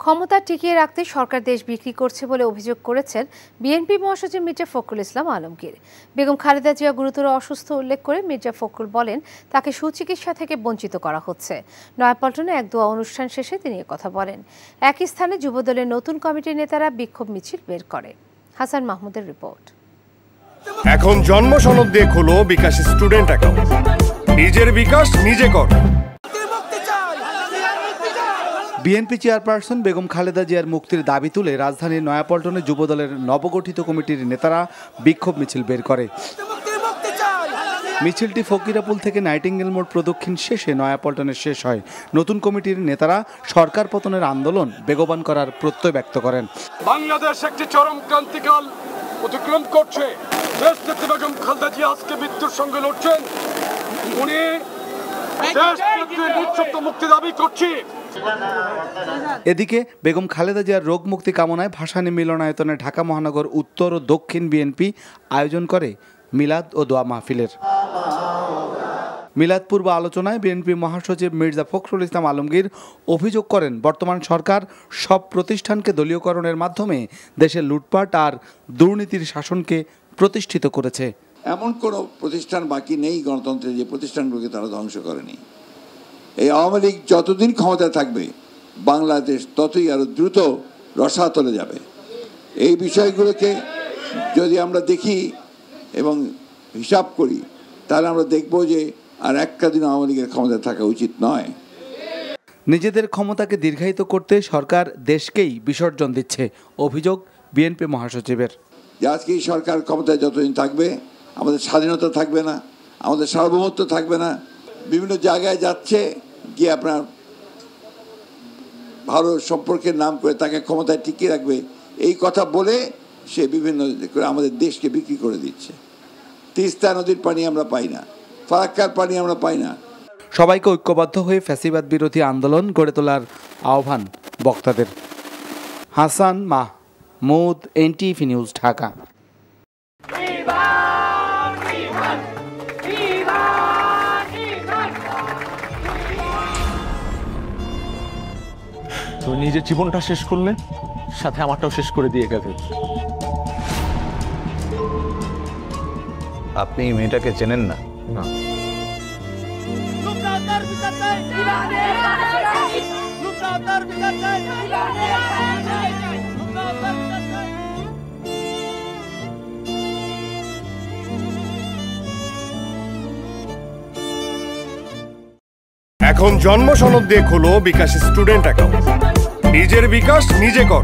ক্ষমতা টিকিয়ে রাখতে সরকার দেশ বিক্রি করছে বলে অভিযোগ করেছেন বিএনপি মহাসচিব মির্জা ফখরুল ইসলাম আলমগীর। বেগম খালেদা জিয়া গুরুতর অসুস্থ উল্লেখ করে মির্জা ফখরুল বলেন, তাকে সুচিকিৎসা থেকে বঞ্চিত করা হচ্ছে। নয়াপল্টনে এক দোয়া অনুষ্ঠান শেষে তিনি কথা বলেন। একই স্থানে যুবদলের নতুন কমিটির নেতারা বিক্ষোভ মিছিল বের করে। হাসান মাহমুদের রিপোর্ট। এখন জন্ম সনদ দিয়ে খোলো বিকাশ স্টুডেন্ট অ্যাকাউন্ট। নিজের বিকাশ নিজে কর। বিএনপি চেয়ারপারসন বেগম খালেদা জিয়ার মুক্তির দাবি তুলে রাজধানীর নয়াপল্টনে যুবদলের নবগঠিত কমিটির নেতারা বিক্ষোভ মিছিল বের করে। মিছিলটি ফকিরাপুল থেকে নাইটিঙ্গেল মোড় প্রদক্ষিণ শেষে নয়াপল্টনে শেষ হয়। নতুন কমিটির নেতারা সরকার পতনের আন্দোলন বেগবান করার প্রত্যয় ব্যক্ত করেন। বাংলাদেশ একটি চরম ক্রান্তিকাল অতিক্রম করছে। দেশনেত্রী বেগম খালেদা জিয়া আজকে মৃত্যুর সঙ্গে লড়ছেন। উনি মুক্তি দাবি করছি। এদিকে বেগম খালেদা জিয়ার রোগ মুক্তি কামনায় ভাসানী মিলনায়তনে ঢাকা মহানগর উত্তর ও দক্ষিণ বিএনপি আয়োজন করে মিলাদ ও দোয়া মাহফিলের। মিলাদ পূর্ব আলোচনায় বিএনপি মহাসচিব মির্জা ফখরুল ইসলাম আলমগীর অভিযোগ করেন, বর্তমান সরকার সব প্রতিষ্ঠানকে দলীয়করণের মাধ্যমে দেশের লুটপাট আর দুর্নীতির শাসনকে প্রতিষ্ঠিত করেছে। এমন কোনো প্রতিষ্ঠান বাকি নেই গণতন্ত্রের যে প্রতিষ্ঠানগুলোকে তারা ধ্বংস করেনি। এই আওয়ামী লীগ যতদিন ক্ষমতায় থাকবে বাংলাদেশ ততই আরো দ্রুত রসাতলে যাবে। এই বিষয়গুলোকে যদি আমরা দেখি এবং হিসাব করি তাহলে আমরা দেখব যে আর একটা দিন আওয়ামী লীগের ক্ষমতায় থাকা উচিত নয়। নিজেদের ক্ষমতাকে দীর্ঘায়িত করতে সরকার দেশকেই বিসর্জন দিচ্ছে, অভিযোগ বিএনপি মহাসচিবের। যে আজকে এই সরকার ক্ষমতায় যতদিন থাকবে আমাদের স্বাধীনতা থাকবে না, আমাদের সার্বভৌমত্ব থাকবে না। বিভিন্ন জায়গায় যাচ্ছে গিয়ে আপনার ভালো সম্পর্কের নাম করে তাকে ক্ষমতায় টিকিয়ে রাখবে এই কথা বলে সে বিভিন্ন আমাদের দেশকে বিক্রি করে দিচ্ছে। তিস্তা নদীর পানি আমরা পাই না, ফারাক্কার পানি আমরা পাই না। সবাইকে ঐক্যবদ্ধ হয়ে ফ্যাসিবাদ বিরোধী আন্দোলন গড়ে তোলার আহ্বান বক্তাদের। Hasan Mahmud, NTV news, Dhaka. তুমি নিজের জীবনটা শেষ করলে, সাথে আমারটাও শেষ করে দিয়ে গেলে। আপনি মেয়েটাকে চেনেন না? না। এখন জন্ম সনদ দিয়ে খোলো বিকাশ স্টুডেন্ট অ্যাকাউন্ট। নিজের বিকাশ নিজে কর।